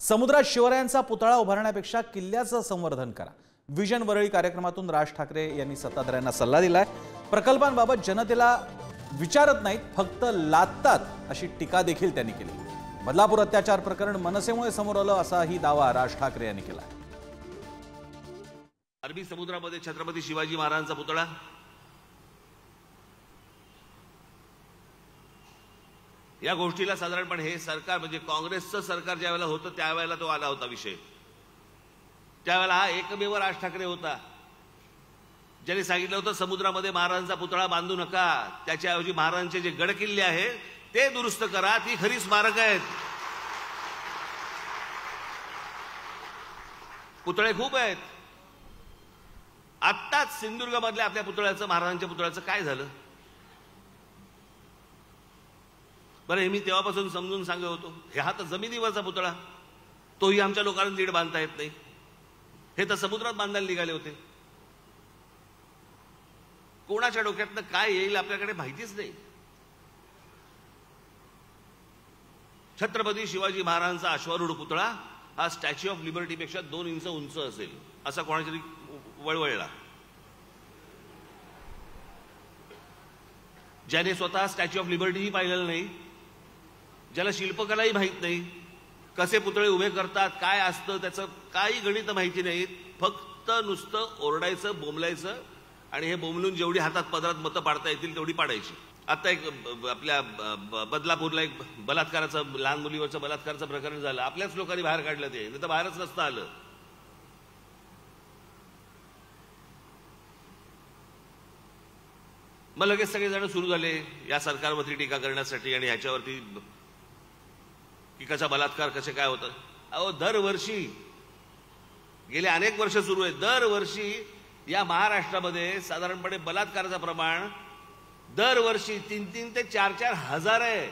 समुद्रात शिवरायांचा पुतळा उभारण्यापेक्षा किल्ल्याचं संवर्धन करा। विजन वरळी कार्यक्रमातून राज ठाकरे यांनी सत्ताधाऱ्यांना सल्ला दिलाय। प्रकल्पांबाबत जनतेला विचारत नाहीत, फक्त लादतात अशी टीका देखील त्यांनी केली। बदलापूर अत्याचार प्रकरण मनसेमुळे समोर आलं असाही दावा राज ठाकरे यांनी केला। अरबी समुद्रामध्ये छत्रपती शिवाजी महाराजांचा पुतळा, या गोष्टीला साधारणपणे हे सरकार म्हणजे काँग्रेसचं सरकार ज्या वेळेला होतं त्यावेळेला तो आला होता विषय। त्यावेळेला हा एकमेव राज ठाकरे होता ज्यांनी सांगितलं होतं समुद्रामध्ये महाराजांचा पुतळा बांधू नका, त्याच्याऐवजी महाराजांचे जे गडकिल्ले आहेत ते दुरुस्त करा, ती खरी स्मारक आहेत। पुतळे खूप आहेत। आत्ताच सिंधुदुर्गमधल्या आपल्या पुतळ्याचं, महाराजांच्या पुतळ्याचं काय झालं बरं? हे मी तेव्हापासून समजून सांगत होतो, हे हा तर जमिनीवरचा पुतळा, तोही आमच्या लोकांना नीट बांधता येत नाही। हे तर समुद्रात बांधायला निघाले होते। कोणाच्या डोक्यातनं काय येईल आपल्याकडे माहितीच नाही। छत्रपती शिवाजी महाराजांचा अश्वारूढ पुतळा हा स्टॅच्यू ऑफ लिबर्टीपेक्षा 2 इंच उंच असेल असा कोणातरी वळवळला। ज्याने स्वतः स्टॅच्यू ऑफ लिबर्टीही पाहिलेलं नाही, ज्याला शिल्पकलाही माहित नाही, कसे पुतळे उभे करतात, काय असतं त्याचं काही गणित माहिती नाहीत, फक्त नुसतं ओरडायचं, बोंबलायचं आणि हे बोंबलून जेवढी हातात पदरात मतं पाडता येतील तेवढी पाडायची। आता एक आपल्या बदलापूरला एक बलात्काराचं, लहान मुलीवरचं बलात्काराचं प्रकरण झालं, आपल्याच लोकांनी बाहेर काढलं, ते नाही तर बाहेरच नसतं आलं। मग लगेच सगळेजण सुरू झाले या सरकारवरती टीका करण्यासाठी आणि ह्याच्यावरती की कसा बलात्कार कसे काय होतं। अहो दरवर्षी गेले अनेक वर्ष सुरू आहे, दरवर्षी या महाराष्ट्रामध्ये साधारणपणे बलात्काराचं प्रमाण दरवर्षी 3-3 ते 4-4 हजार आहे।